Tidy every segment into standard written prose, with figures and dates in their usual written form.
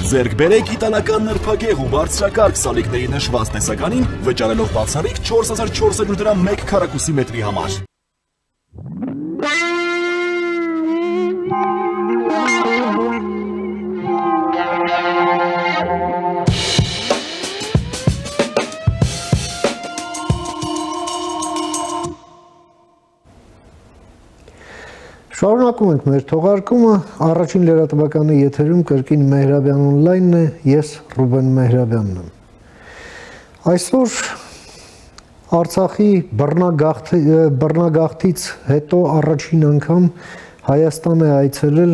Ձեռք բերեք իտալական նրբագեղ ու բարձրակարգ սալիկների նշված տեսականին, վճարելով բացառիկ 4400 դրամ 1 քառակուսի մետրի համար։ Շարունակում ենք մեր թողարկումը, առաջին լրատվականի եթերում կրկին Մեհրաբյան օնլայնն է, ես Ռուբեն Մեհրաբյանն եմ։ Այսօր Արցախի բռնագաղթից հետո առաջին անգամ Հայաստան է այցելել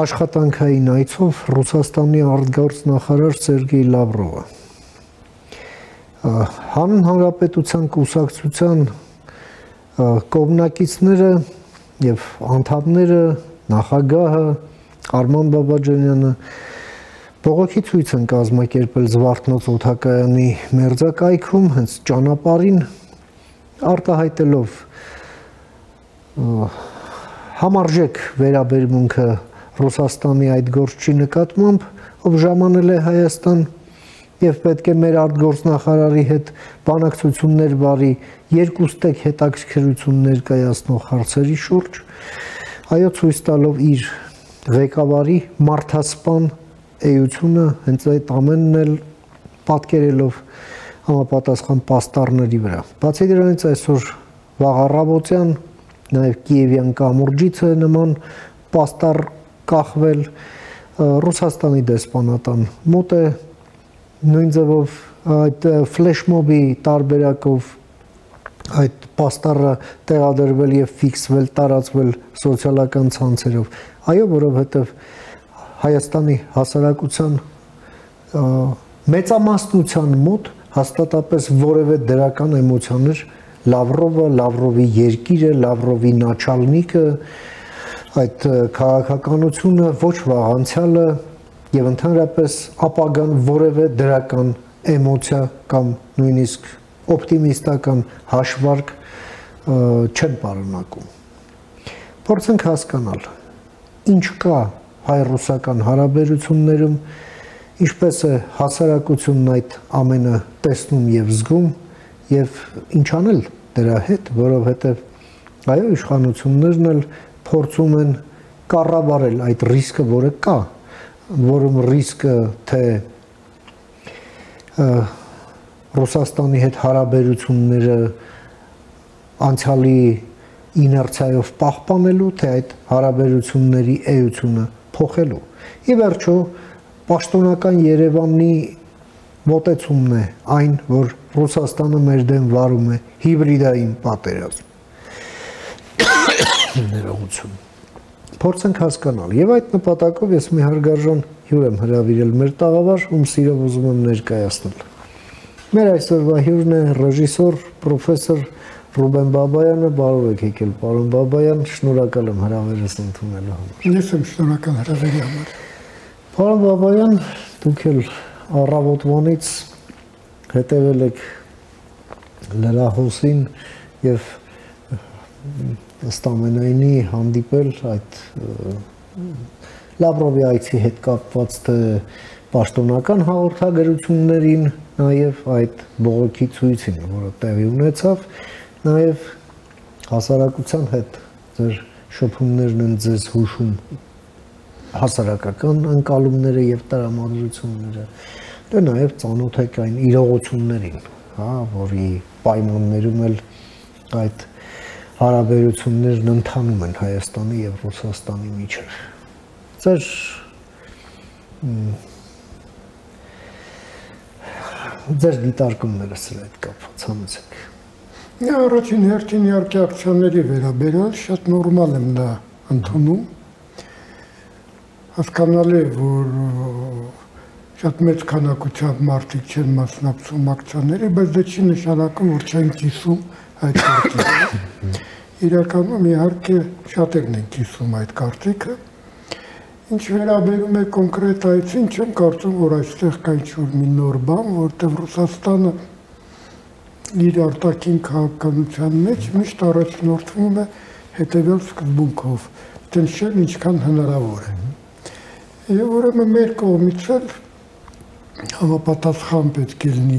աշխատանքային այցով Ռուսաստանի արտգործնախարար Սերգեյ Լավրովը։ Հանուն Հանրապետության կուսակցության կողմնակիցները և անդամները, նախագահը, Արման Բաբաջանյանը բողոքի ցույց են կազմակերպել Զվարթնոց օդակայանի մերձակայքում, հենց ճանապարհին, արտահայտելով համարժեք վերաբերմունքը Ռուսաստանի այդ գործչի նկատմամբ, ով ժամանել է Հայաստան և պետք է մեր արտգործնախարարի հետ բանակցություններ վարի երկուստեք հետաքրքրություն ներկայացնող հարցերի շուրջ, այո, ցույց տալով իր ղեկավարի մարդասպան էությունը, հենց այդ ամենն էլ պատկերելով համապատասխան պաստառների վրա։ Բացի դրանից այսօր վաղ առավոտյան նաև Կիևյան կամուրջից է նման պաստառ կախվել, Ռուսաստանի դեսպանատան մոտ է նույն ձևով այդ ֆլեշմոբի տարբերակով այդ պաստառը տեղադրվել և ֆիքսվել, տարածվել սոցիալական ցանցերով, այո, որովհետև Հայաստանի հասարակության մեծամասնության մոտ հաստատապես որևէ դրական էմոցիաներ Լավրովը, Լավրովի երկիրը, Լավրովի նաչալնիկը, այդ քաղաքականությունը, ոչ վաղ անցյալը և ընդհանրապես ապագան որևէ դրական էմոցիա կամ նույնիսկ օպտիմիստական հաշվարկ չեն պարունակում։ Փորձենք հասկանալ, ինչ կա հայ-ռուսական հարաբերություններում, ինչպես է հասարակությունն այդ ամենը տեսնում և զգում և ինչ անել դրա հետ, որովհետև այո, իշխանություններն էլ փորձում են կառավարել այդ ռիսկը, որը կա, որում ռիսկը թե Ռուսաստանի հետ հարաբերությունները անցյալի իներցիայով պահպանելու, թե այդ հարաբերությունների էությունը փոխելու։ Ի վերջո, պաշտոնական Երևանի մոտեցումն է այն, որ Ռուսաստանը մեր դեմ վարում է հիբրիդային պատերազմ։ Ներողություն։ Փորձենք հասկանալ, և այդ նպատակով ես մի հարգարժան հյուր եմ հրավիրել մեր տաղավար, ում սիրով ուզում եմ ներկայացնել։ Մեր այսօրվա հյուրն է ռեժիսոր, պրոֆեսոր Ռուբեն Բաբայանը, բարով եք եկել, պարոն Բաբայան, շնորհակալ եմ հրավերս ընդունելու համար։ Ես եմ շնորհակալ հրավերի համար։ Պարոն Բաբայան, դուք էլ առավոտվանից հետևել եք լրահոսին և ըստ ամենայնի հանդիպել այդ Լավրովի այցի հետ կապված թե պաշտոնական հաղորդագրություններին, նաև այդ բողոքի ցույցին, որը տեղի ունեցավ, նաև հասարակության հետ ձեր շփումներն են ձեզ հուշում հասարակական ընկալումները և տրամադրությունները, դե նաև ծանոթ եք այն իրողություններին, որի պայմաններում էլ այդ հարաբերություններն ընթանում են Հայաստանի և Ռուսաստանի միջև։ Ձեր դիտարկումները սրա հետ կապված համեցեք։ Առաջին հերթին իհարկե ակցիաների վերաբերյալ շատ նորմալ եմ դա ընդունում։ Հասկանալի է, որ շատ մեծ քանակությամբ մարդիկ չեն մասնակցում ակցիաների, բայց դա չի նշանակում, որ չեն կիսում այդ կարծիքը։ Իրականում իհարկե շատերն են կիսում այդ կարծիքը։ Ինչ վերաբերում է կոնկրետ այցին, չեմ կարծում, որ այստեղ կա ինչ-որ մի նոր բան, որտեղ Ռուսաստանը իր արտաքին քաղաքականության մեջ միշտ առաջնորդվում է հետևյալ սկզբունքով՝ ճնշել ինչքան հնարավոր է։ Եվ ուրեմն մեր կողմից էլ համապատասխան պետք է լինի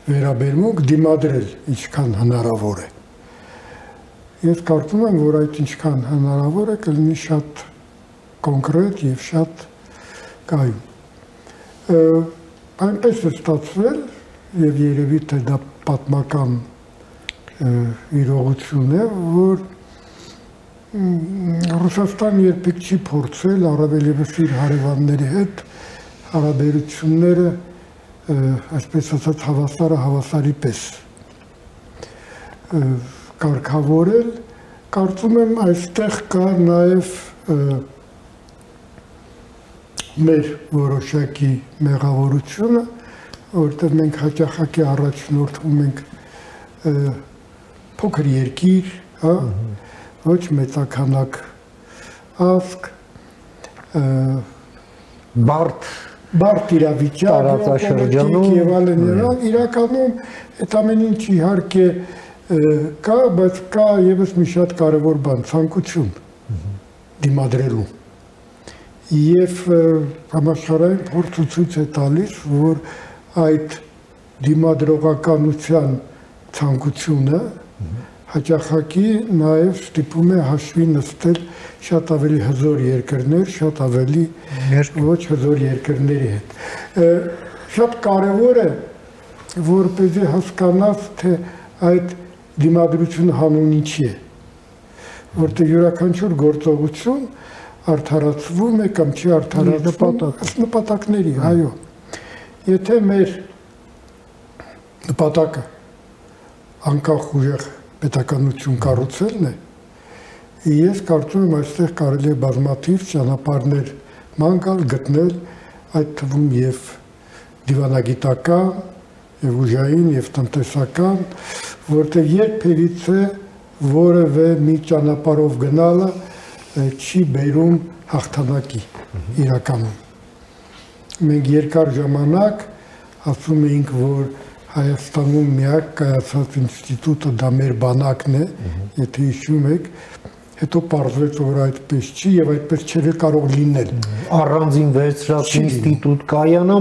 վերաբերմունք դիմադրել ինչքան հնարավոր է։ Ես կարծում եմ, որ այդ ինչքան հնարավոր է կլինի շատ կոնկրետ եւ շատ կայուն։ Այնպես է ստացվել եւ երևի թե դա պատմական իրողություն է, որ Ռուսաստանը երբեք չի փորձել առավել եւս իր հարևանների հետ հարաբերությունները այսպես ասած հավասարը հավասարի պես կարգավորել, կարծում եմ այստեղ կա նաև մեր որոշակի մեղավորությունը, որտեղ մենք հաճախակի առաջնորդվում ենք փոքր երկիր, հա, ոչ մեծաքանակ ազգ, բարդ իրավիճակ տարածաշրջանում եւ այլն իրականում այդ ամեն ինչ իհարկե կա, բայց կա եւս մի շատ կարեւոր բան՝ ցանկություն դիմադրելու։ Եվ համաշխարհային փորձը ցույց է տալիս, որ այդ դիմադրողականության ցանկությունը հաճախակի նաև ստիպում է հաշվի նստել շատ ավելի հզոր երկրներ, շատ ավելի ոչ հզոր երկրների հետ։ Շատ կարևոր է, որպեսզի հասկանաս, թե այդ դիմադրությունը հանուն ինչի է, որտեղ յուրաքանչյուր գործողություն արդարացվում է կամ չի արդարացվում ըստ նպատակների, այո։ Եթե մեր նպատակը անկախ ուժեղ պետականություն կառուցելն է, ես կարծում եմ այստեղ կարելի է բազմաթիվ ճանապարհներ ման գալ գտնել, այդ թվում եւ դիվանագիտական, եւ ուժային, եւ տնտեսական, որտեղ երբևիցե որևէ մի ճանապարհով գնալը չի բերում հաղթանակի իրականում։ Մենք երկար ժամանակ ասում էինք, որ Հայաստանում միակ կայացած ինստիտուտը դա մեր բանակն է, եթե հիշում եք, հետո պարզվեց, որ այդպես չի եւ այդպես չէր կարող լինել։ Առանձին վերցրած ինստիտուտ կայանա,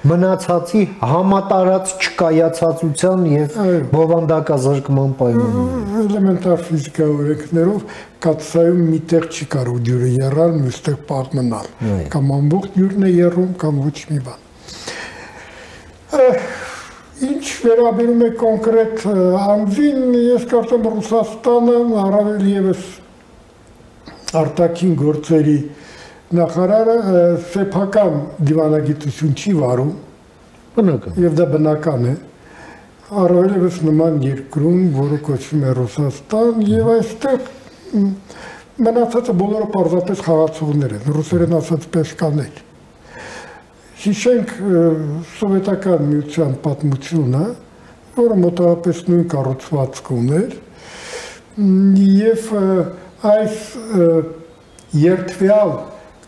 մնացածի համատարած չկայացածության եւ բովանդակազրկման պայմաններում։ Էլեմենտար ֆիզիկայի օրենքներով կաթսայում մի տեղ չի կարող ջուրը եռալ, մյուստեղ պահ մնալ։ Կամ ամբողջ ջուրն է եռում, կամ ոչ մի բան։ Ինչ վերաբերում է կոնկրետ անձին, ես կարծում եմ Ռուսաստանը առավել եւս արտաքին գործերի նախարարը սեփական դիվանագիտություն չի վարում, բնական, եւ դա բնական է, առավել եւս նման երկրում, որը կոչվում է Ռուսաստան, եւ այստեղ մնացածը բոլորը պարզապես խաղացողներ են, ռուսերեն ասած պեշկաներ։ Հիշենք սովետական միության պատմությունը, որը մոտավորապես նույն կառուցվածք ուներ, եւ այս երթվյալ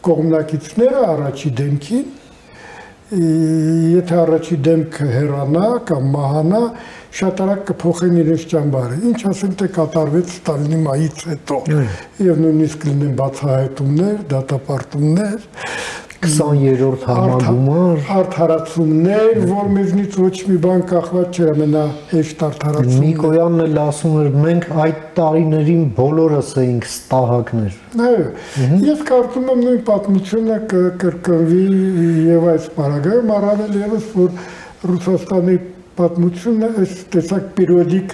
կողմնակիցները առաջի դեմքին, եթե առաջի դեմքը հեռանա կամ մահանա, շատ արագ կփոխեն իրենց ճամբարը։ Ինչ ասեմ, թե կատարվեց Ստալինի մահից հետո, եւ նույնիսկ լինեն բացահայտումներ, դատապարտումներ, 20-րդ համագումար, արդարացումներ, որ մեզնից ոչ մի բան կախված չէր, ամենահեշտ արդարացումներ։ Նիկոյանն էլ ասում էր, մենք այդ տարիներին բոլորս էինք ստահակներ։ Այո, ես կարծում եմ նույն պատմությունը կկրկնվի եւ այս պարագայում, առավել եւս, որ Ռուսաստանի պատմությունը այս տեսակ պերիոդիկ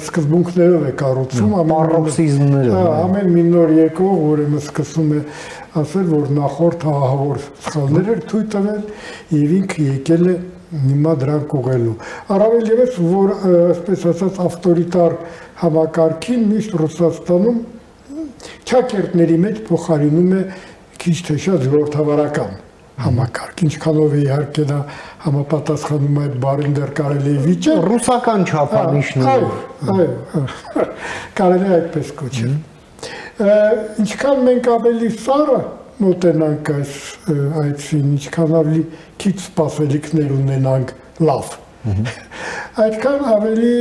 սկզբունքներով է կառուցում, ամեն մի նոր եկող, ուրեմն սկսում է ասել, որ նախորդ ահավոր սխալներ էր թույլ տվել եւ ինքը եկել է հիմա դրանք ուղղելու։ Առավել եւս, որ այսպես ասած ավտորիտար համակարգին միշտ Ռուսաստանում ճակերտների մեջ փոխարինում է քիչ թե շատ ժողովրդավարական համակարգ, ինչքանով է իհարկե դա համապատասխանում այդ բառին դեռ կարելի է վիճել ռուսական չափանիշներով։ Այո, կարելի է այդպես կոչել։ Ինչքան մենք ավելի սառը մոտենանք այդին, ինչքան ավելի քիչ սպասելիքներ ունենանք լավ, այդքան ավելի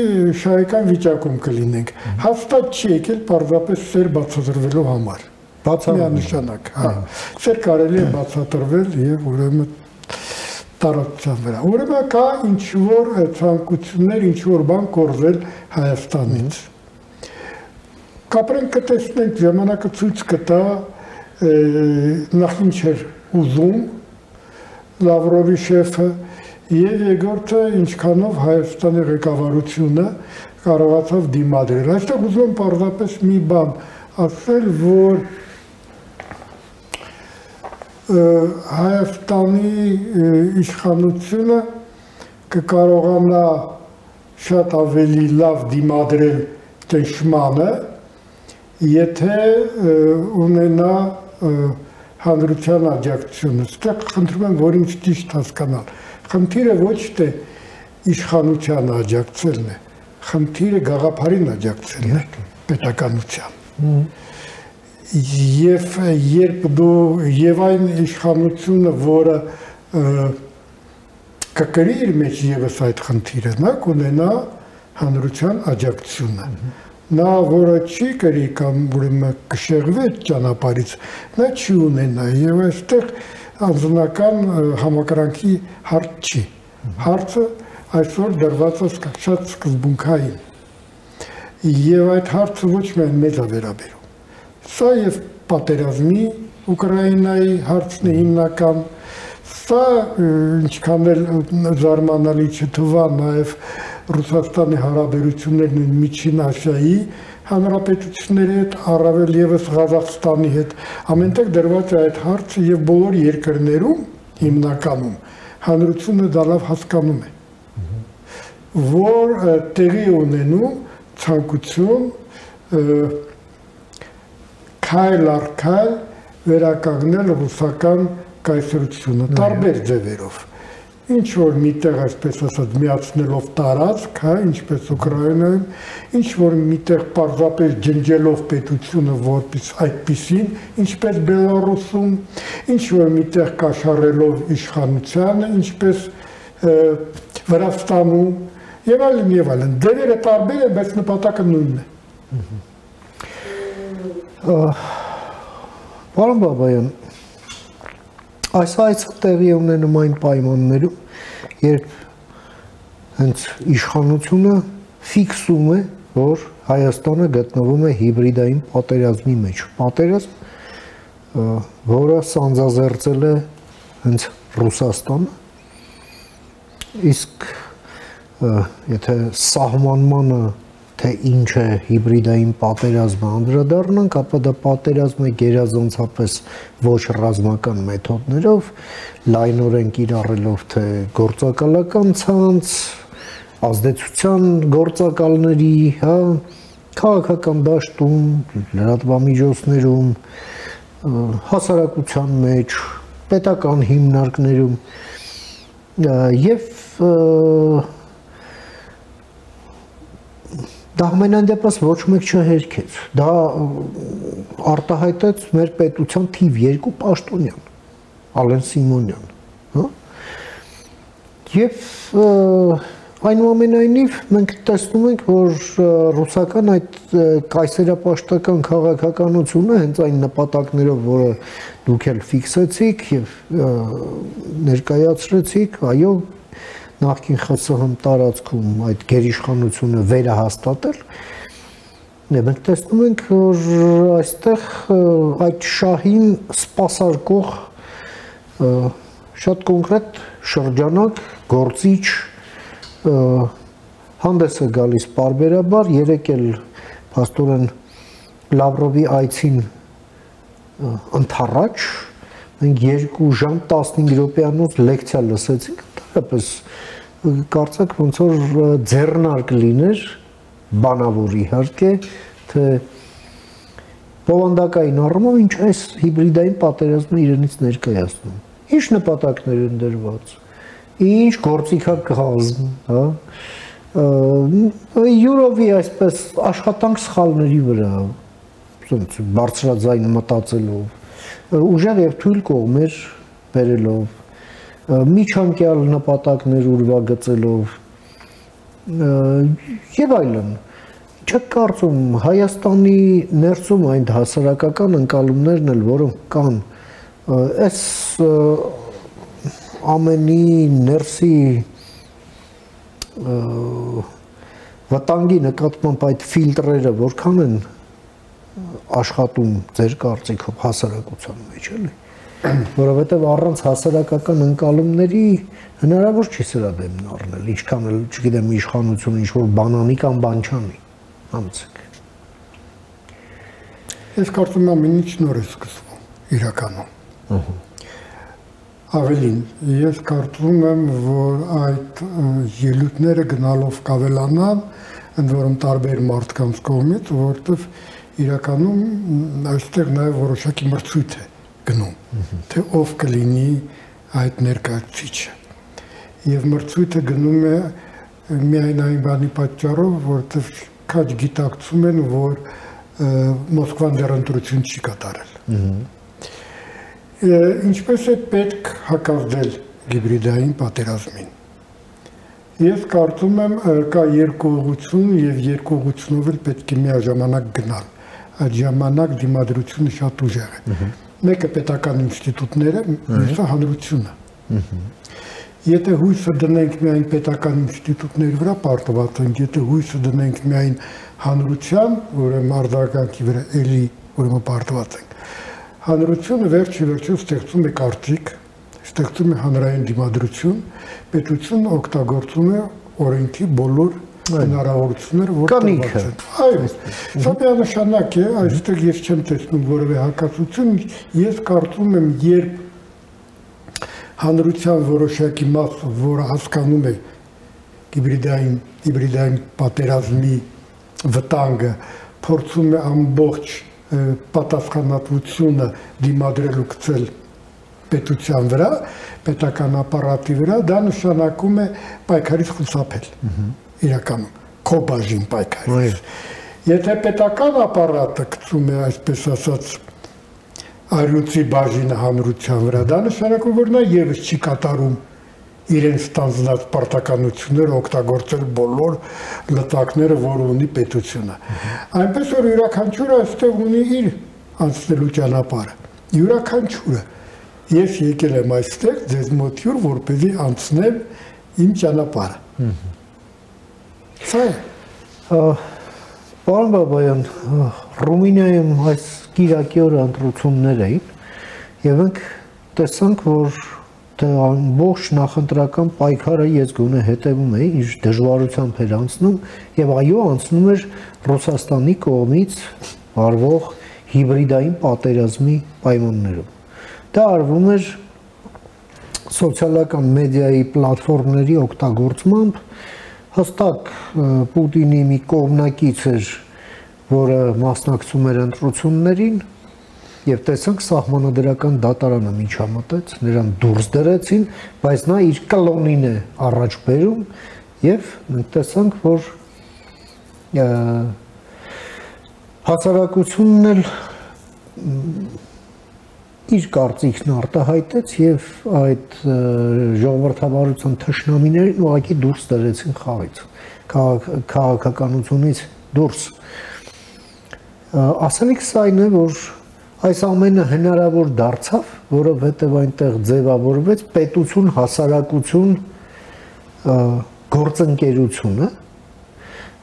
շահեկան վիճակում կլինենք։ Հաստատ չի եկել պարզապես սեր բացատրվելու համար։ միանշանակ, հա։ Սեր կարելի է բացատրվել եւ ուրեմն տարածության վրա։ Ուրեմն կա ինչ-որ ցանկություններ, ինչ-որ բան կորզել Հայաստանից։ Կապրենք կտեսնենք ժամանակը ցույց կտա նախ ինչ էր ուզում Լավրովի շեֆը եւ երկրորդը ինչքանով Հայաստանի ղեկավարությունը կարողացավ դիմադրել։ Այստեղ ուզում եմ պարզապես մի բան ասել, որ Հայաստանի իշխանությունը կկարողանա շատ ավելի լավ դիմադրել ճնշմանը, եթե ունենա հանրության աջակցությունը։ Այստեղ խնդրում եմ, որ ինձ ճիշտ հասկանալ։ Խնդիրը ոչ թե իշխանության աջակցելն է, խնդիրը գաղափարին աջակցելն է, պետականության։ Եվ երբ դու եւ այն իշխանությունը, որը կկրի իր մեջ եւս այդ խնդիրը, նա կունենա հանրության աջակցությունը։ Նա, որը չի կրի կամ ուրեմն կշեղվի այդ ճանապարհից, նա չի ունենա եւ այստեղ անձնական համակրանքի հարց չի։ Հարցը այսօր դրված է շատ սկզբունքային։ Եվ այդ հարցը ոչ միայն մեզ է վերաբերում։ Սա եւ պատերազմի Ուկրաինայի հարցն է հիմնական, սա ինչքան էլ զարմանալի չթվա նաեւ Ռուսաստանի հարաբերություններն են Միջին Ասիայի հանրապետությունների հետ, առավել եւս Ղազախստանի հետ, ամենտեղ դրված է այդ հարցը եւ բոլոր երկրներում հիմնականում հանրությունը դա լավ հասկանում է, որ տեղի ունենում ցանկություն քայլ առ քայլ վերականգնել ռուսական կայսրությունը տարբեր ձևերով։ Ինչ որ միտեղ, այսպես ասած, միացնելով տարածք, հա, ինչպես Ուկրաինայում, ինչ որ միտեղ պարզապես ջնջելով պետությունը որպես այդպիսին, ինչպես Բելարուսում, ինչ որ միտեղ կաշառելով իշխանությանը, ինչպես Վրաստանում, եւ այլն եւ այլն։ Դերերը տարբեր են, բայց նպատակը նույնն է։ Պարոն Բաբայան, այս այցը տեղի ունենում այն պայմաններում, երբ հենց իշխանությունը ֆիքսում է, որ Հայաստանը գտնվում է հիբրիդային պատերազմի մեջ։ Պատերազմ, որը սանձազերծել է հենց Ռուսաստանը, իսկ եթե սահմանմանը թե ինչ է հիբրիդային պատերազմը անդրադառնանք, ապա դա պատերազմ է գերազանցապես ոչ ռազմական մեթոդներով, լայնորեն կիրառելով թե գործակալական ցանց, ազդեցության գործակալների, հա, քաղաքական դաշտում, լրատվամիջոցներում, հասարակության մեջ, պետական հիմնարկներում եւ դա ամենայն դեպս ոչ մեկ չհերքեց, դա արտահայտեց մեր պետության թիվ 2 պաշտոնյան, Ալեն Սիմոնյան, հա? Եվ այնուամենայնիվ մենք տեսնում ենք, որ ռուսական այդ կայսերապաշտական քաղաքականությունը հենց այն նպատակներով, որը դուք էլ ֆիքսեցիք եւ ներկայացրեցիք, այո, նախկին ԽՍՀՄ տարածքում այդ գերիշխանությունը վերահաստատել, մենք տեսնում ենք, որ այստեղ այդ շահին սպասարկող շատ կոնկրետ շրջանակ, գործիչ հանդես է գալիս պարբերաբար, երեկ էլ փաստորեն Լավրովի այցին ընթառաջ մենք 2 ժամ 15 րոպեանոց լեկցիա լսեցինք, դեպս կարծեք ոնց որ ձեռնարկ լիներ, բանավոր իհարկե, թե բովանդակային առումով ինչ այս հիբրիդային պատերազմը իրենից ներկայացնում, ինչ նպատակներ են դրված, ինչ գործիքակազմ, հա, յուրովի այսպես աշխատանք սխալների վրա, բարձրաձայն մտածելով, ուժեղ եւ թույլ կողմեր բերելով, միջանկյալ նպատակներ ուրվագծելով եւ այլն։ Չեք կարծում Հայաստանի ներսում այն հասարակական ընկալումներն էլ, որոնք կան, այս ամենի ներսի վտանգի նկատմամբ այդ ֆիլտրերը որքան են աշխատում ձեր կարծիքով հասարակության մեջ, էլի, որովհետև առանց հասարակական ընկալումների հնարավոր չի սրա դեմն առնել, ինչքան էլ, չգիտեմ, իշխանություն ինչ-որ բանանի կամ բանչանի, համցեք։ Ես կարծում եմ ամեն ինչ նոր է սկսվում, իրականում։ Ավելին, ես կարծում եմ, որ այդ ելույթները գնալով կավելանան, ընդ որում տարբեր մարդկանց կողմից, որովհետև իրականում այստեղ նաև որոշակի մրցույթ է գնում, թե ով կլինի այդ ներկայացուցիչը։ Եվ մրցույթը գնում է միայն այն բանի պատճառով, որովհետև քաջ գիտակցում են, որ Մոսկվան դեռ ընտրություն չի կատարել։ Ինչպես է պետք հակազդել հիբրիդային պատերազմին։ Ես կարծում եմ, կա երկու ուղղություն եւ երկու ուղղությունով էլ պետք է միաժամանակ գնալ։ Այդ ժամանակ դիմադրությունը շատ ուժեղ է։ Մեկը պետական ինստիտուտները, մյուսը հանրությունը։ Եթե հույսը դնենք միայն պետական ինստիտուտների վրա, պարտված ենք, եթե հույսը դնենք միայն հանրության, ուրեմն արձագանքի վրա, էլի ուրեմն պարտված ենք։ Հանրությունը վերջիվերջո ստեղծում է կարծիք, ստեղծում է հանրային դիմադրություն, պետությունը օգտագործում է օրենքի բոլոր հնարավորությունները, որ տրված են։ Այո, սա միանշանակ է, այստեղ ես չեմ տեսնում որևէ հակասություն, ես կարծում եմ, երբ հանրության որոշակի մասը, որը հասկանում է հիբրիդային պատերազմի վտանգը, փորձում է ամբողջ պատասխանատվությունը դիմադրելու գցել պետության վրա, պետական ապարատի վրա, դա նշանակում է պայքարից խուսափել, իրականում, քո բաժին պայքարից։ Եթե պետական ապարատը գցում է, այսպես ասած, արյուծի բաժինը հանրության վրա, դա նշանակում, որ նա ևս չի կատարում իրեն ստանձնած պարտականությունները օգտագործել բոլոր լծակները, որ ունի պետությունը։ Այնպես որ յուրաքանչյուրը այստեղ ունի իր անցնելու ճանապարհը։ Յուրաքանչյուրը ես եկել եմ այստեղ ձեզ մոտ յուր, որպեսզի անցնեմ իմ ճանապարհը։ Սա է։ Պարոն Բաբայան, Ռումինիայում այս կիրակի օրը ընտրություններ էին, եւ մենք տեսանք, որ ամբողջ նախընտրական պայքարը ես գոնե հետևում էի, իր դժվարությամբ էր անցնում եւ այո, անցնում էր Ռուսաստանի կողմից արվող հիբրիդային պատերազմի պայմաններում։ Դա արվում էր սոցիալական մեդիայի պլատֆորմների օգտագործմամբ, հստակ Պուտինի մի կողմնակից էր, որը մասնակցում էր ընտրություններին, եւ տեսանք սահմանադրական դատարանը միջամտեց, նրան դուրս դրեցին, բայց նա իր կլոնին է առաջ բերում եւ մենք տեսանք, որ հասարակությունն էլ իր կարծիքն արտահայտեց եւ այդ ժողովրդավարության թշնամիներին ուղղակի դուրս դրեցին խաղից, քաղաքականությունից դուրս։ Ասելիքս այն է, որ այս ամենը հնարավոր դարձավ, որովհետև այնտեղ ձևավորվեց պետություն, հասարակություն գործընկերությունը,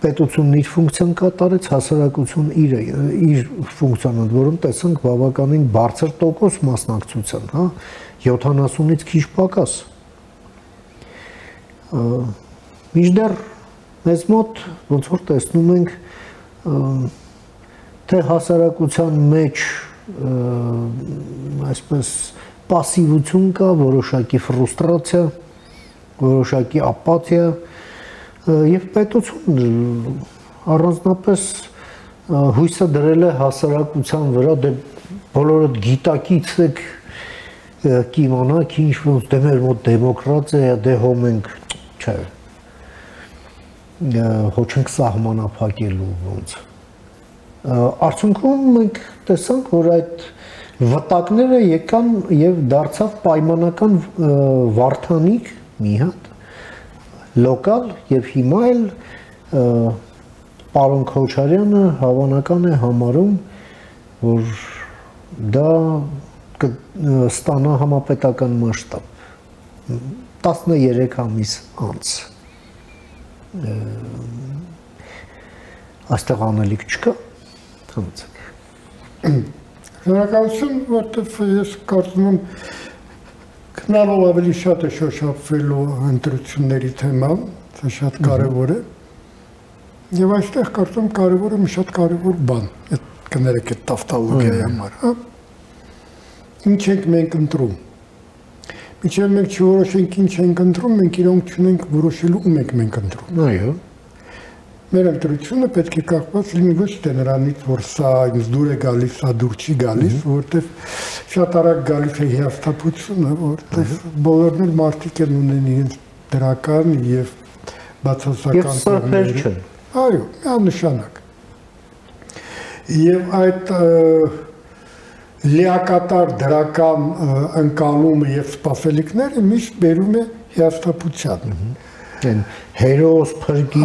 պետությունն իր ֆունկցիան կատարեց, հասարակություն իր ֆունկցիան, որում տեսանք բավականին բարձր տոկոս մասնակցության, հա, 70-ից քիչ պակաս։ Մինչդեռ մեզ մոտ ոնց որ տեսնում ենք, թե հասարակության մեջ այսպես պասիվություն կա, որոշակի ֆրուստրացիա, որոշակի ապաթիա եւ պետություն առանձնապես հույսը դրել է հասարակության վրա, դե բոլորդ գիտակից եք կիմանաք ինչ ոնց դե մեր մոտ դեմոկրատիա, դե հո մենք չէ, հո չենք սահմանափակելու ոնց։ Արդյունքում մենք տեսանք, որ այդ վտակները եկան եւ դարձավ պայմանական վարդանիկ մի հատ լոկալ եւ հիմա էլ պարոն Քոչարյանը հավանական է համարում, որ դա կստանա համապետական մասշտաբ 13 ամիս անց այստեղ անելիք չկա համեցեք Շնորհակալություն, որտեղ ես կարծում եմ քննալով ավելի շատ է շոշափվելու ընտրությունների թեման, դա շատ կարևոր է։ Եվ այստեղ կարծում եմ կարևորը մի շատ կարևոր բան, այդ կներեք այդ տավտալոգիայի համար, հա։ Ինչ ենք մենք ընտրում։ Մինչև մենք չորոշենք ինչ ենք ընտրում, մենք իրենք չունենք որոշելու ում ենք մենք ընտրում։ Այո։ Մեր ընտրությունը պետք է կախված լինի ոչ թե նրանից, որ սա ինձ դուր է գալիս, սա դուր չի գալիս, որովհետև շատ արագ գալիս է հիասթափությունը, որովհետև բոլորն էլ մարդիկ են ունեն իրենց դրական եւ բացասական կողմերը։ Այո, միանշանակ։ Եվ այդ լիակատար դրական ընկալումը եւ սպասելիքները միշտ բերում է հիասթափության։ Հերոս, փրկիչ,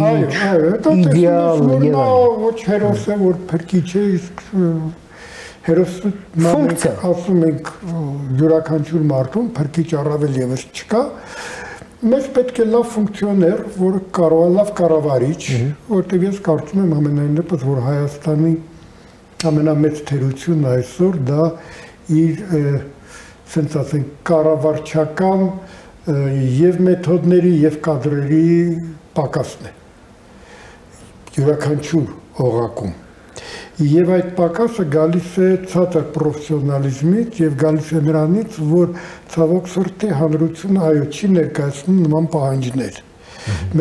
իդեալ եւ ոչ հերոս է, որ փրկիչ է, իսկ հերոսը մենք ասում ենք յուրաքանչյուր մարդուն, փրկիչ առավել եւս չկա, մեզ պետք է լավ ֆունկցիոներ, որը կարող է լավ կառավարիչ, որտեղ ես կարծում եմ ամենայնիվս, որ Հայաստանի ամենամեծ թերությունն այսօր դա իր, ասենք ասենք, կառավարչական եւ մեթոդների եւ կադրերի պակասն է յուրաքանչյուր օղակում եւ այդ պակասը գալիս է ցածր պրոֆեսիոնալիզմից եւ գալիս է նրանից որ ցավոք սրտի հանրությունը այո չի ներկայացնում նման պահանջներ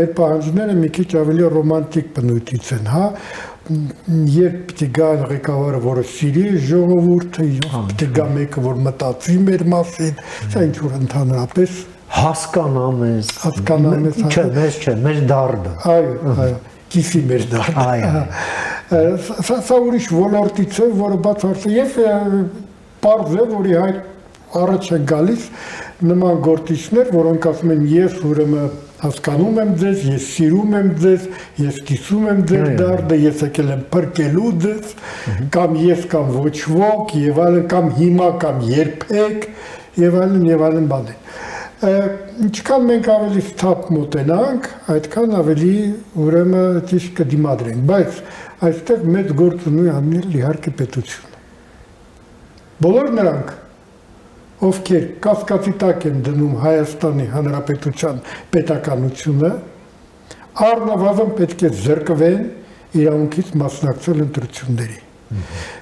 մեր պահանջները մի քիչ ավելի ռոմանտիկ բնույթից են հա երբ պիտի գա ղեկավարը որը սիրի ժողովուրդը պիտի գա մեկը որ մտածի մեր մասին սա ինչ որ ընդհանրապես հասկանա մեզ, չէ, մեր դարդը։ Այո, կիսի մեր դարդը։ Սա ուրիշ ոլորտից է, որը բացարձակ եւ պարզ է, որի հայտ առաջ են գալիս նման գործիչներ, որոնք ասում են ես ուրեմն հասկանում եմ ձեզ, ես սիրում եմ ձեզ, ես կիսում եմ ձեր դարդը, ես եկել եմ փրկելու ձեզ, կամ ես կամ ոչ ոք, եւ այլն, կամ հիմա կամ երբեք, եւ այլն բաներ։ Ինչքան մենք ավելի սթափ մոտենանք, այդքան ավելի ուրեմն ճիշտ կդիմադրենք, բայց այստեղ մեծ գործ ունի անել իհարկե պետությունը։ Բոլոր նրանք, ովքեր կասկածի տակ են դնում Հայաստանի Հանրապետության պետականությունը, առնվազն պետք է զրկվեն իրավունքից մասնակցել ընտրությունների։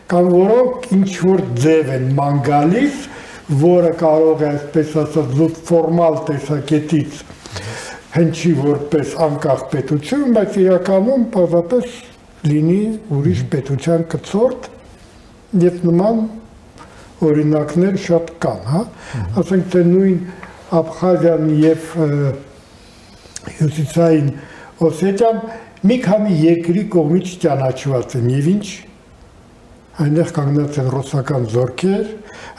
Կամ որոնք ինչ որ ձև են ման գալիս, որը կարող է այսպես ասած զուտ ֆորմալ տեսակետից հնչի որպես անկախ պետություն, բայց իրականում պարզապես լինի ուրիշ պետության կցորդ եւ նման օրինակներ շատ կան, հա, ասենք թե նույն Աբխազիան եւ Հյուսիսային Օսետիան մի քանի երկրի կողմից ճանաչված են եւ ինչ այնտեղ կանգնած են ռուսական զորքեր,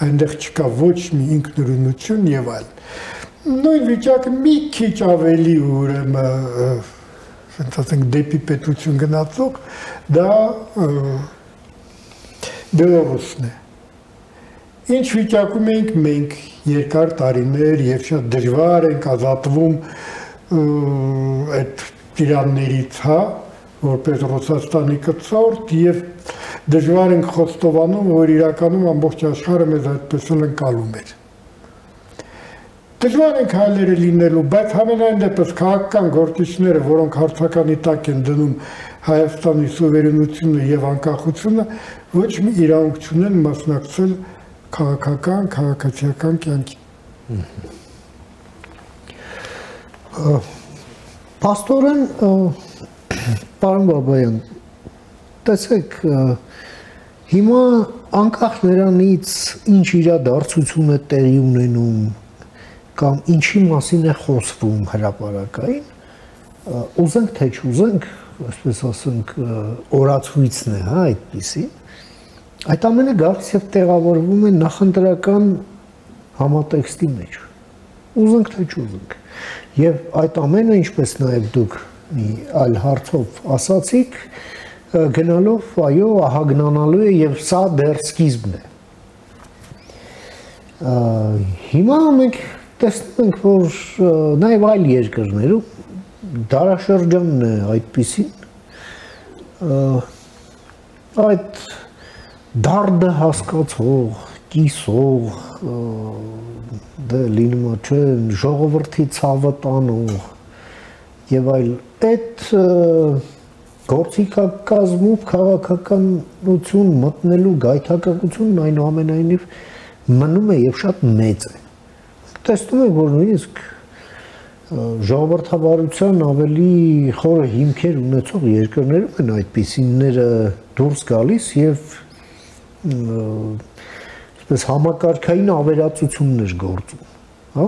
այնտեղ չկա ոչ մի ինքնուրույնություն եւ այլ։ Նույն վիճակը մի քիչ ավելի ուրեմն, ասենք ասենք դեպի պետություն գնացող, դա Բելոռուսն է։ Ինչ վիճակում ենք մենք երկար տարիներ եւ շատ դժվար ենք ազատվում այդ տիրաններից, հա, որպես Ռուսաստանի կցորդ եւ դժվար ենք խոստովանում, որ իրականում ամբողջ աշխարհը մեզ այդպես էլ ընկալում էր։ Դժվար ենք հայլերը լինելու, բայց համենայն դեպս քաղաքական գործիչները, որոնք հարցականի տակ են դնում Հայաստանի սուվերենությունը եւ անկախությունը, ոչ մի իրավունք չունեն մասնակցել քաղաքական, քաղաքացիական կյանքին։ Պաստորեն, պարոն Բաբայան, տեսեք, հիմա անկախ նրանից ինչ իրադարձություն է տեղի ունենում կամ ինչի մասին է խոսվում հրապարակային, ուզենք թե չուզենք, այսպես ասենք, օրացույցն է, հա, այդպիսի, այդ ամենը գալիս եւ տեղավորվում է նախընտրական համատեքստի մեջ, ուզենք թե չուզենք, եւ այդ ամենը, ինչպես նաեւ դուք մի այլ հարցով ասացիք, գնալով, այո, ահագնանալու է եւ սա դեռ սկիզբն է։ Հիմա մենք տեսնում ենք, որ նաեւ այլ երկրներում դարաշրջանն է այդպիսին, այդ դարդը հասկացող, կիսող, դե լինում է չէ, ժողովրդի ցավը տանող եւ այլ այդ գործիքակազմով քաղաքականություն մտնելու գայթակղությունն այնուամենայնիվ մնում է եւ շատ մեծ է։ Տեսնում եք, որ նույնիսկ ժողովրդավարության ավելի խորը հիմքեր ունեցող երկրներում են այդպիսինները դուրս գալիս եւ այսպես համակարգային ավերածություններ գործում, հա։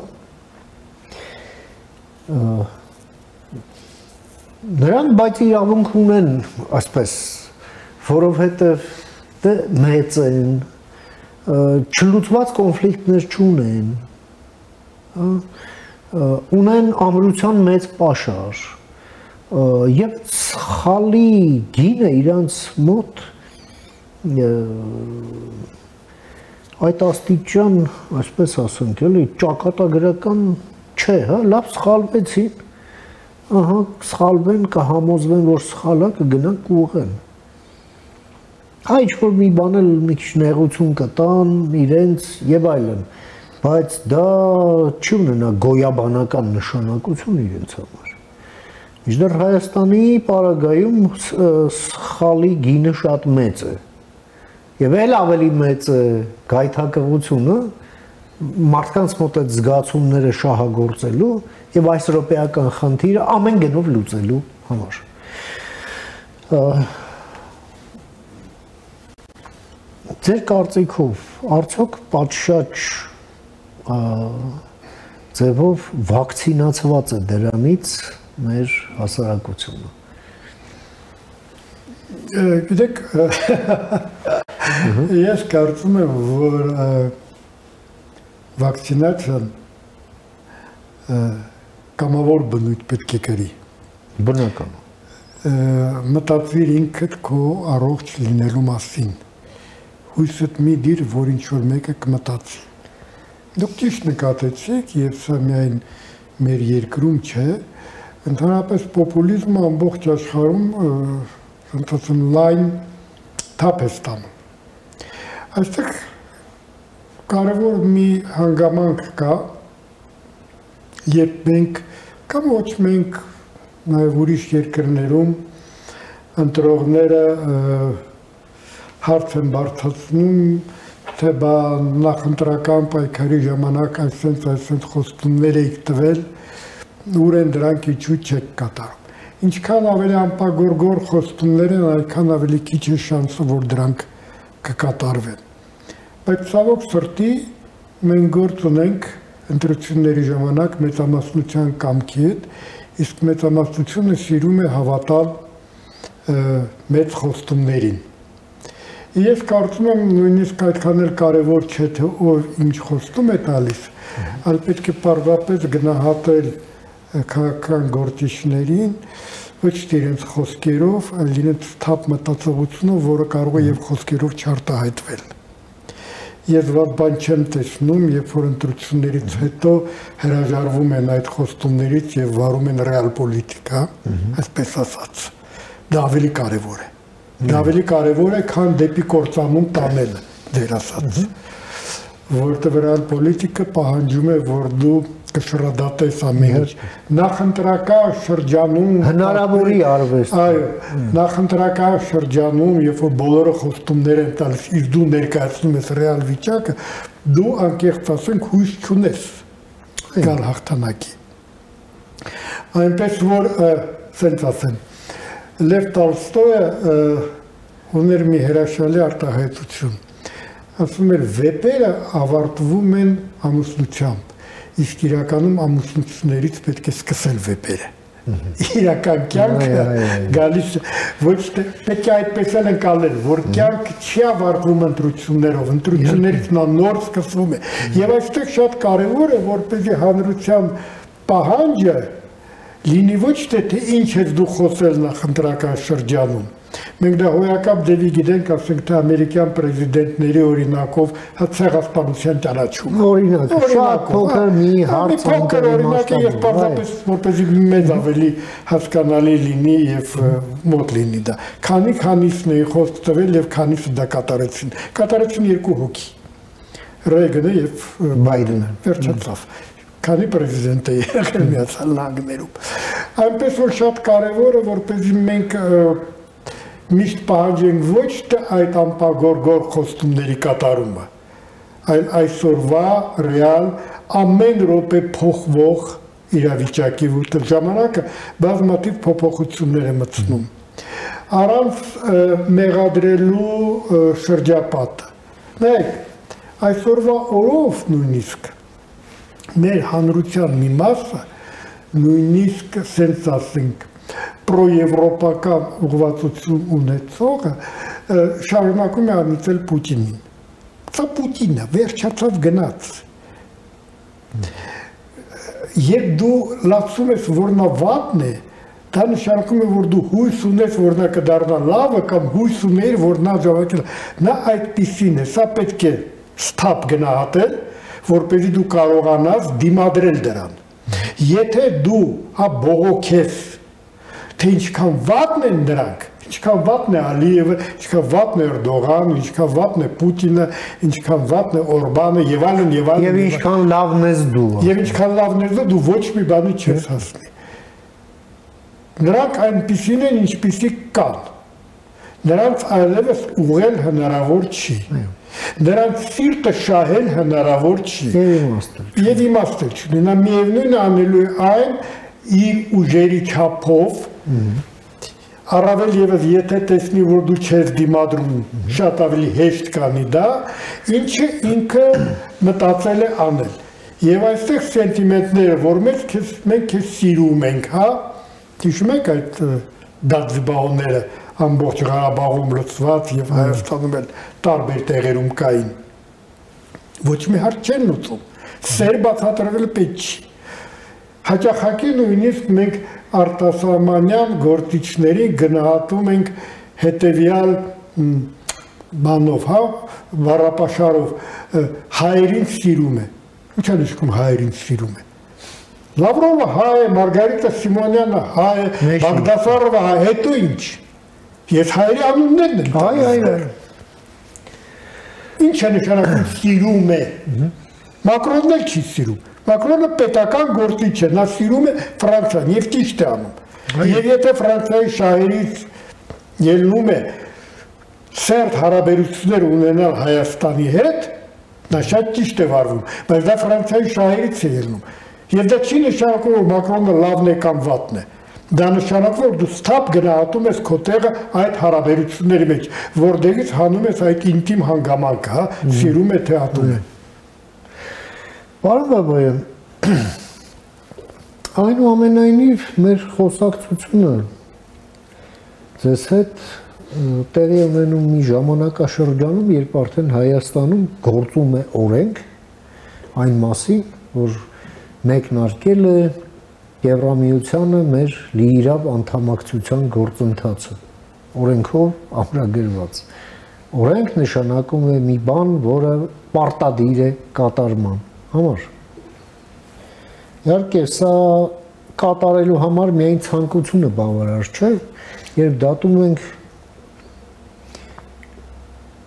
Նրանք բայց իրավունք ունեն, այսպես, որովհետև դե մեծ են, չլուծված կոնֆլիկտներ չունեն, ունեն ամրության մեծ պաշար, եւ սխալի գինը իրանց մոտ այդ աստիճան, այսպես ասենք, էլի ճակատագրական չէ, հա, լավ սխալվեցին, ահա սխալվեն, կհամոզվեն, որ սխալ է, կգնան կուղեն։ Հա ինչ-որ մի բան էլ մի քիչ նեղություն կտան իրենց եւ այլն, բայց դա չի ունենա գոյաբանական նշանակություն իրենց համար։ Մինչդեռ Հայաստանի պարագայում սխալի գինը շատ մեծ է։ Եվ էլ ավելի մեծ է գայթակղությունը մարդկանց մոտ այդ զգացումները շահագործելու եւ այս ռոպեական խնդիրը ամեն գնով լուծելու համար։ Ձեր կարծիքով արդյոք պատշաճ ձևով վակցինացված է դրանից մեր հասարակությունը։ Գիտեք, ես կարծում եմ, որ վակցինացիան կամավոր բնույթ պետք է կրի։ Բնական։ Մտածիր ինքդ քո առողջ լինելու մասին։ Հույսդ մի դիր, որ ինչ-որ մեկը կմտածի։ Դուք ճիշտ նկատեցիք, եւ սա միայն մեր երկրում չէ, ընդհանրապես պոպուլիզմը ամբողջ աշխարհում ընդհանրապես լայն թափ է ստանում։ Այստեղ կարևոր մի հանգամանք կա, երբ մենք կամ ոչ մենք նաև ուրիշ երկրներում ընտրողները հարց են բարձրացնում, թե բա նախընտրական պայքարի ժամանակ այսպես խոստումներ եք տվել, ուր են դրանք ինչու չեք կատարում։ Ինչքան ավելի անպագորգոր խոստումներ են, այնքան ավելի քիչ է շանսը, որ դրանք կկատարվեն։ Բայց ցավոք սրտի մենք գործ ունենք ընտրությունների ժամանակ մեծամասնության կամքի հետ, իսկ մեծամասնությունը սիրում է հավատալ մեծ խոստումներին։ Ես կարծում եմ նույնիսկ այդքան էլ կարևոր չէ, թե ով ինչ խոստում է տալիս, այլ պետք է պարզապես գնահատել քաղաքական գործիչներին, ոչ թե իրենց խոսքերով, այլ իրենց թափ մտածողությունով, որը կարող է եւ խոսքերով չարտահայտվել։ Ես վատ բան չեմ տեսնում, երբ որ ընտրություններից հետո հրաժարվում են այդ խոստումներից եւ վարում են ռեալ պոլիտիկա, այսպես ասած։ Դա ավելի կարևոր է։ Դա ավելի կարևոր է, քան դեպի կործանում տանելը, դեր ասած։ Որտեղ ռեալ պոլիտիկը պահանջում է, որ դու կշռադատես ամեն ինչ։ Նախընտրական շրջանում հնարավորի արվեստ։ Այո, նախընտրական շրջանում, երբ որ բոլորը խոստումներ են տալիս, իսկ դու ներկայացնում ես ռեալ վիճակը, դու անկեղծ ասենք հույս չունես գալ հաղթանակի։ Այնպես որ, ասենց ասեմ, Լև Տոլստոյը ուներ մի հրաշալի արտահայտություն, ասում էր վեպերը ավարտվում են ամուսնությամբ, իսկ իրականում ամուսնություններից պետք է սկսել վեպերը։ Իրական կյանքը գալիս ոչ թե պետք է այդպես էլ ընկալել, որ կյանքը չի ավարտվում ընտրություններով, ընտրություններից նա նոր սկսվում է։ Եվ այստեղ շատ կարևոր է, որպեսզի հանրության պահանջը լինի ոչ թե ինչ ես դու խոսել նախընտրական շրջանում։ Մենք դա հոյակապ դեպի գիտենք, ասենք թե ամերիկյան պրեզիդենտների օրինակով ցեղասպանության ճանաչում։ Օրինակ, շատ փոքր մի հարց փոքր օրինակ է, ես պարզապես որպեսզի մեծ ավելի հասկանալի լինի եւ մոտ լինի դա։ Քանիսն է խոսք տվել եւ քանիսը դա կատարեցին։ Կատարեցին 2 հոգի։ Ռեյգանը եւ Բայդենը։ Վերջացավ։ Քանի պրեզիդենտ է եղել Միացյալ Նահանգներում։ Այնպես որ շատ կարեւոր է, որպեսզի մենք միշտ պահանջենք ոչ թե այդ անպագորգոր խոստումների կատարումը, այլ այսօրվա ռեալ ամեն րոպե փոխվող իրավիճակի, որտեղ ժամանակը բազմաթիվ փոփոխություններ է մտցնում։ Առանց մեղադրելու շրջապատը։ Նայեք, այսօրվա օրով նույնիսկ մեր հանրության մի մասը նույնիսկ սենց ասենք պրոեվրոպական ուղղվածություն ունեցողը շարունակում է անիծել Պուտինին։ Սա Պուտինը վերջացավ գնաց։ Երբ դու լացում ես, որ նա վատն է, դա նշանակում է, որ դու հույս ունես, որ նա կդառնա լավը կամ հույս ուներ, որ նա ժողովրդի։ Նա այդպիսին է, սա պետք է ստապ գնահատել, որպեսզի դու կարողանաս դիմադրել դրան։ Եթե դու բողոքես թե ինչքան վատն են դրանք, ինչքան վատն է Ալիևը, ինչքան վատն է Էրդողանը, ինչքան վատն է Պուտինը, ինչքան վատն է Օրբանը եւ այլն եւ այլն։ Եվ ինչքան լավն ես դու։ Եվ ինչքան լավն ես դու ոչ մի բանի չես հասնի։ Նրանք այնպիսին են, ինչպիսի կան։ Նրանց այլևս ուղղել հնարավոր չի։ Նրանց սիրտը շահել հնարավոր չի։ Եվ իմաստել չունի։ Նա միևնույն անելու է այն իր ուժերի չափով, առավել ևս եթե տեսնի, որ դու չես դիմադրում, շատ ավելի հեշտ կանի դա, ինչը ինքը մտածել է անել։ Եվ այստեղ սենտիմենտները, որ մենք քեզ սիրում ենք, հա, հիշում եք այդ դարձբահները ամբողջ Ղարաբաղում լծված եւ Հայաստանում էլ տարբեր տեղերում կային։ Ոչ մի հարց չեն լուծում։ Սեր բացատրվել պետք չի։ Հաճախակի նույնիսկ մենք արտասահմանյան գործիչների գնահատում ենք հետևյալ բանով, հա, բառապաշարով, հայերին սիրում է։ Ինչ է նշանակում հայերին սիրում է։ Լավրովը հայ է, Մարգարիտա Սիմոնյանը հայ է, Բաղդասարովը հայ, հետո ինչ։ Ես հայերի անուններն եմ։ Այ։ Ինչ է նշանակում սիրում է։ Մակրոնն էլ չի սիրում։ Մակրոնը պետական գործիչ է, նա սիրում է Ֆրանսիան եւ ճիշտ է անում։ Եվ եթե Ֆրանսիայի շահերից ելնում է սերտ հարաբերություններ ունենալ Հայաստանի հետ, նա շատ ճիշտ է վարվում, բայց դա Ֆրանսիայի շահերից է ելնում։ Եվ դա չի նշանակում, որ Մակրոնը լավն է կամ վատն է։ Դա նշանակում է, որ դու ստապ գնահատում ես քո տեղը այդ հարաբերությունների մեջ, որտեղից հանում ես այդ ինտիմ հանգամանքը, հա, սիրում է թե ատում է։ Պարոն Բաբայան, այնուամենայնիվ մեր խոսակցությունը ձեզ հետ տեղի ունենում մի ժամանակաշրջանում, երբ արդեն Հայաստանում գործում է օրենք այն մասին, որ մեկնարկել է Եվրամիությանը մեր լիիրավ անդամակցության գործընթացը, օրենքով ամրագրված։ Օրենք նշանակում է մի բան, որը պարտադիր է կատարման համար։ Իհարկե, սա կատարելու համար միայն ցանկությունը բավարար չէ, երբ դատում ենք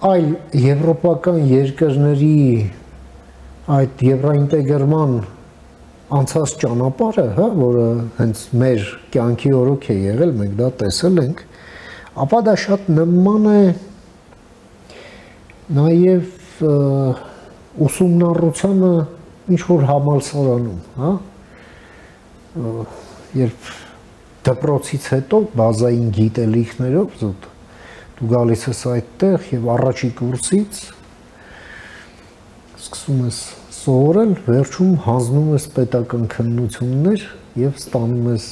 այլ եվրոպական երկրների այդ եվրոինտեգրման անցած ճանապարհը, հա, որը հենց մեր կյանքի օրոք է եղել, մենք դա տեսել ենք, ապա դա շատ նման է նաև ուսումնառությանը ինչ-որ համալսարանում, հա, երբ դպրոցից հետո բազային գիտելիքներով դու գալիս ես այդտեղ եւ առաջի կուրսից սկսում ես սովորել, վերջում հանձնում ես պետական քննություններ եւ ստանում ես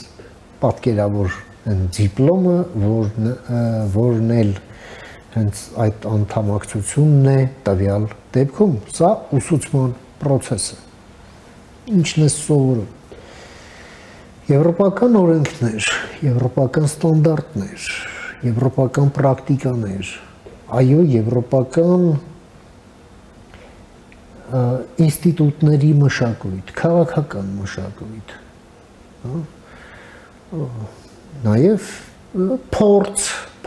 պատկերավոր այն դիպլոմը, որն էլ հենց այդ անդամակցությունն է տվյալ դեպքում։ Սա ուսուցման process է։ Ինչն է սովորում։ Եվրոպական օրենքներ, եվրոպական ստանդարտներ, եվրոպական պրակտիկաներ, այո, եվրոպական ինստիտուտների մշակույթ, քաղաքական մշակույթ, նաև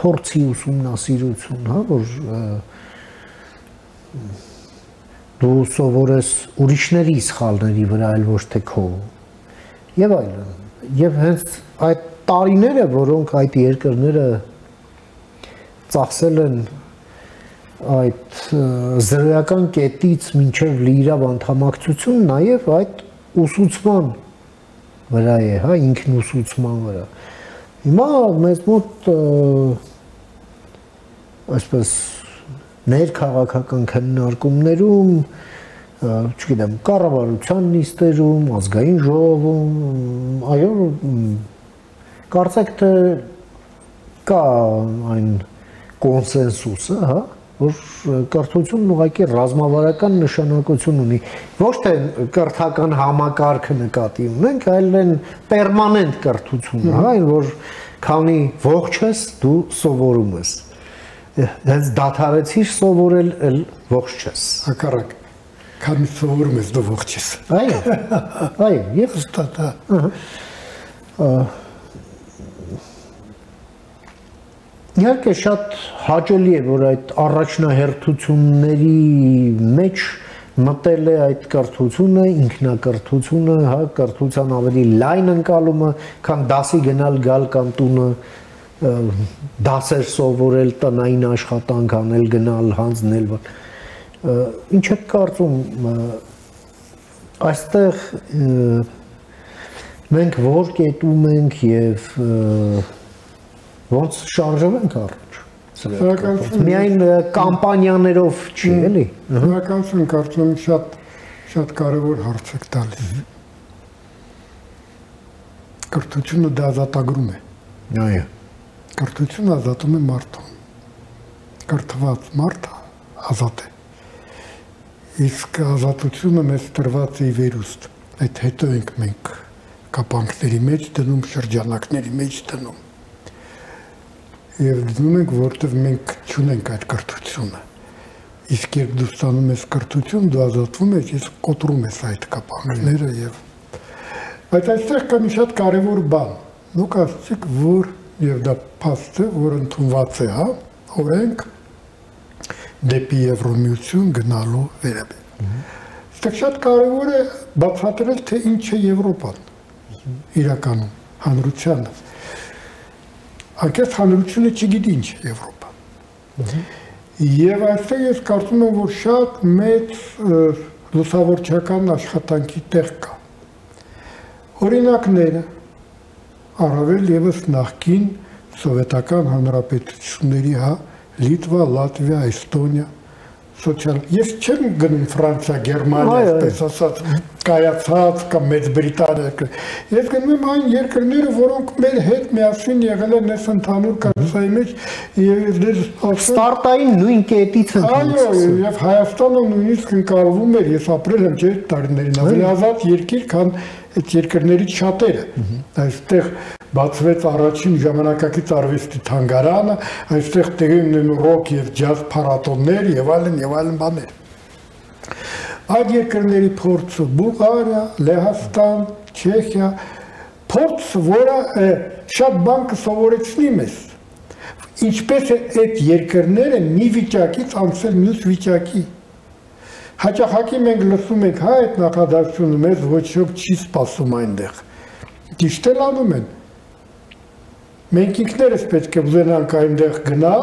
փորձի ուսումնասիրություն, հա, որ դու սովորես ուրիշների սխալների վրա, այլ ոչ թե քո, եւ այլն։ Եվ հենց այդ տարիները, որոնք այդ երկրները ծախսել են այդ զրոյական կետից մինչև լիիրավ անդամակցություն, նաև այդ ուսուցման վրա է, հա, ինքնուսուցման վրա։ Հիմա մեզ մոտ այսպես ներքաղաքական քննարկումներում, չգիտեմ, կառավարության նիստերում, ազգային ժողովում, այո, կարծեք թե կա այն կոնսենսուսը, հա, որ կրթությունն ուղղակի ռազմավարական նշանակություն ունի։ Ոչ թե կրթական համակարգը նկատի ունենք, այլ են պերմանենտ կրթությունը, հա, որ քանի ողջ ես, դու սովորում ես։ Հենց դադարեցիր սովորել, էլ ողջ ես։ Հակառակ, քանի սովորում ես, դու ողջ ես։ Այո, այո, եւ հստակ, իհարկե շատ հաճելի է, որ այդ առաջնահերթությունների մեջ մտել է այդ կրթությունը, ինքնակրթությունը, հա, կրթության ավելի լայն ընկալումը, քան դասի գնալ գալ կամ տունը դասեր սովորել, տնային աշխատանք անել, գնալ, հանձնել։ Ինչ եք կարծում, այստեղ մենք որ կետում ենք եւ ոնց շարժվենք առաջ։ Միայն կամպանիաներով չի, էլի։ Իրականություն կարծում շատ կարևոր հարց եք տալիս։ Կրթությունը դա ազատագրում է։ Այո։ Կրթությունը ազատում է մարդուն։ Կրթված մարդը ազատ է։ Իսկ ազատությունը մեզ տրված է վերուստ։ Այդ հետո ենք մենք կապանքների մեջ դնում, շրջանակների մեջ դնում։ Եվ դնում ենք, որտեղ մենք չունենք այդ կրթությունը։ Իսկ երբ դու ստանում ես կրթություն, դու ազատվում ես, ես կոտրում ես այդ կապանքները եւ բայց այստեղ կա մի շատ կարևոր բան։ Դուք ասացիք, որ եւ դա փաստ է, որ ընդունված է, հա, օրենք դեպի Եվրոմիություն գնալու վերաբերյալ։ Այստեղ շատ կարևոր է բացատրել, թե ինչ է Եվրոպան իրականում, հանրությանը։ Անկեղծ հանրությունը չգիտի ինչ է Եվրոպան։ Եվ այստեղ ես կարծում եմ, որ շատ մեծ լուսավորչական աշխատանքի տեղ կա։ Օրինակները առավել եւս նախկին սովետական հանրապետությունների, հա, Լիտվա, Լատվիա, Էստոնիա, Ես չեմ գնում Ֆրանսիա, Գերմանիա, այսպես ասած, կայացած կամ Մեծ Բրիտանիա։ Ես գնում եմ այն երկրները, որոնք մեր հետ միասին եղել են այս ընդհանուր կառուցվածքի մեջ եւ ստարտային նույն կետից են։ Այո, եւ Հայաստանը նույնիսկ ընկալվում էր, ես ապրել եմ չէ՞ տարիներին, ավելի ազատ երկիր, քան այդ երկրներից շատերը։ Այստեղ բացվեց առաջին ժամանակակից արվեստի թանգարանը, այստեղ տեղի ունեն ռոք եւ ջազ փառատոներ եւ այլն բաներ։ Այդ երկրների փորձը Բուլղարիա, Լեհաստան, Չեխիա, փորձ, որը շատ բան կսովորեցնի մեզ։ Ինչպես է այդ երկրները մի վիճակից անցել մյուս վիճակի։ Հաճախակի մենք լսում ենք, հա, այդ նախադասությունը մեզ ոչ ոք չի սպասում այնտեղ։ Ճիշտ էլ անում են։ Մենք ինքներս պետք է ուզենանք այնտեղ գնալ,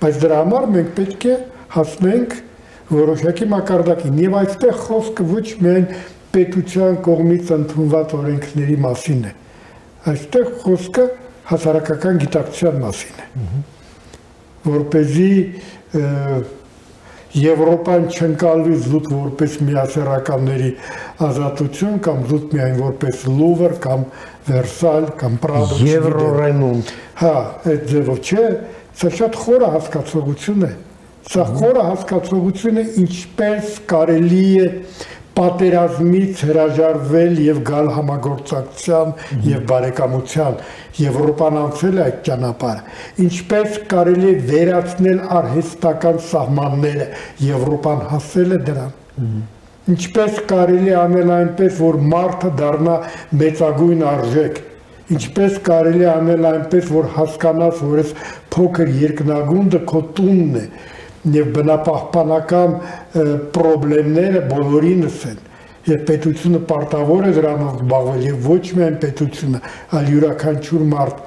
բայց դրա համար մենք պետք է հասնենք որոշակի մակարդակին։ Եվ այստեղ խոսքը ոչ միայն պետության կողմից ընդունված օրենքների մասին է։ Այստեղ խոսքը հասարակական գիտակցության մասին է։ Որպեսզի Եվրոպան չընկալվի զուտ որպես միասեռականների ազատություն կամ զուտ միայն որպես Լուվր կամ Վերսալ կամ Պրադո։ Եվրոռեմոնտ։ Հա, այդ ձևով չէ, սա շատ խորը հասկացողություն է։ Սա խորը հասկացողություն է, ինչպես կարելի է պատերազմից հրաժարվել եւ գալ համագործակցության եւ բարեկամության Եվրոպան անցել է այդ ճանապարհը ինչպես կարելի է վերացնել արհեստական սահմանները Եվրոպան հասել է դրան ինչպես կարելի է անել այնպես որ մարդը դառնա մեծագույն արժեք ինչպես կարելի է անել այնպես որ հասկանաս որ այս փոքր երկնագունդը քո տունն է եւ բնապահպանական խնդիրները բոլորինս են եւ պետությունը պարտավոր է դրանով զբաղվել եւ ոչ միայն պետությունը այլ յուրաքանչյուր մարդ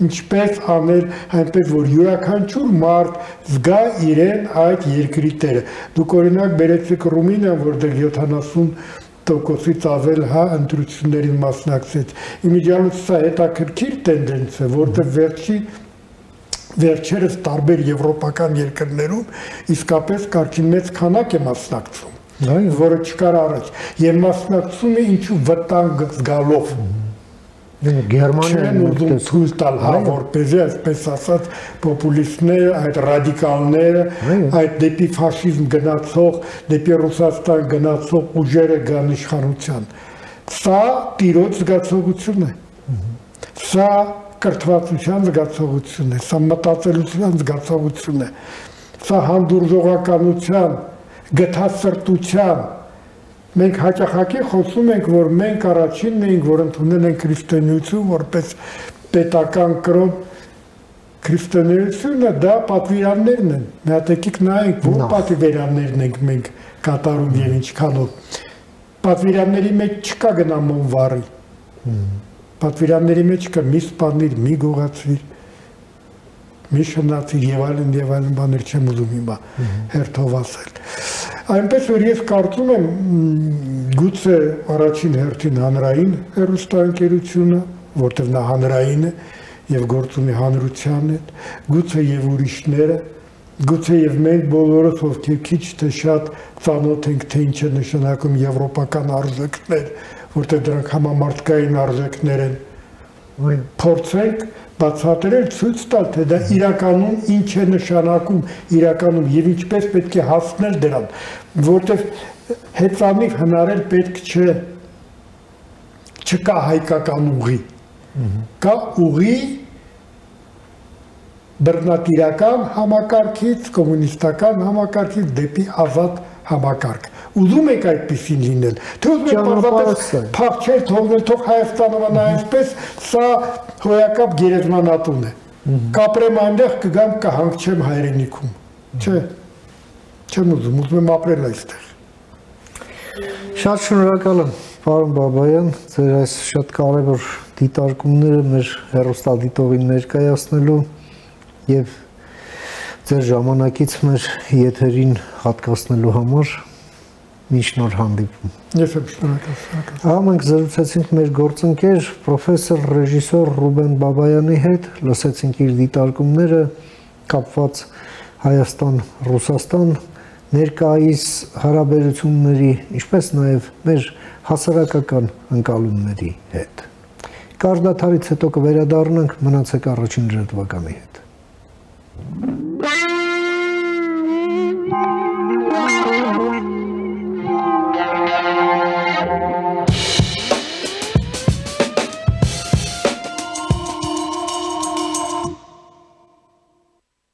ինչպես անել այնպես որ յուրաքանչյուր մարդ զգա իրեն այդ երկրի տերը դուք օրինակ բերեցիք Ռումինիան որտեղ 70%-ից ավել ընտրություններին մասնակցեց իմիջիալուց սա հետաքրքիր տենդենս է որտեղ վերջերս տարբեր եվրոպական երկրներում իսկապես կարգին մեծ քանակ է մասնակցում որը չկար առաջ եւ մասնակցում է ինչու վտանգ զգալով Գերմանիան ուզում ցույց տալ որպեսզի այսպես ասած պոպուլիստները այդ ռադիկալները այդ դեպի ֆաշիզմ գնացող դեպի Ռուսաստան գնացող ուժերը գան իշխանության սա տիրոջ զգացողություն է սա կրթվածության զգացողություն է, սա մտածելության զգացողություն է, սա հանդուրժողականության, գթասրտության, մենք հաճախակի խոսում ենք, որ մենք առաջինն էինք, որ ընդունել ենք քրիստոնեություն, որպես պետական կրոն, քրիստոնեությունը դա պատվիրաններն են, միատեկիք նայենք, որ պատվիրաններն ենք մենք կատարում եւ ինչքանով, պատվիրանների մեջ չկա գնամոն վառի, Պատվիրանների մեջ կա մի սպանիր, մի գողացվիր, մի շնացիր եւ այլն բաներ չեմ ուզում հիմա հերթով ասել։ Այնպես որ ես կարծում եմ գուցե առաջին հերթին հանրային հեռուստաընկերությունը, որտեղ նա հանրային է եւ գործ ունի հանրության հետ, գուցե եւ ուրիշները, գուցե եւ մենք բոլորս ովքեր քիչ թե շատ ծանոթ ենք թե ինչ է նշանակում եվրոպական արժեքներ որտեղ դրանք համամարտկային արժեքներ են փորձենք բացատրել ցույց տալ թե դա իրականում ինչ է նշանակում իրականում եւ ինչպես պետք է հասնել դրան որտեղ հեծանիվ հնարել պետք չէ չկա հայկական ուղի կա ուղի բռնատիրական համակարգից կոմունիստական համակարգից դեպի ազատ համակարգ ուզում եք այդպեսին լինել թե ուզում եք պարզապես փախչել թողնել թող Հայաստանը մնա այսպես սա հոյակապ գերեզմանատուն է կապրեմ այնտեղ կգամ կհանգչեմ հայրենիքում չէ չեմ ուզում եմ ապրել այստեղ շատ շնորհակալ եմ պարոն Բաբայան ձեր այս շատ կարևոր դիտարկումները մեր հեռուստադիտողին ներկայացնելու եւ ձեր ժամանակից մեր եթերին հատկացնելու համար միշտ նոր հանդիպում։ Ես եմ շնորհակալ։ Ահա մենք զրուցեցինք մեր գործընկեր պրոֆեսոր ռեժիսոր Ռուբեն Բաբայանի հետ, լսեցինք իր դիտարկումները կապված Հայաստան-Ռուսաստան ներկայիս հարաբերությունների, ինչպես նաև մեր հասարակական ընկալումների հետ։ Կարդաթարից հետո կվերադառնանք, մնացեք առաջին ժետվականի հետ։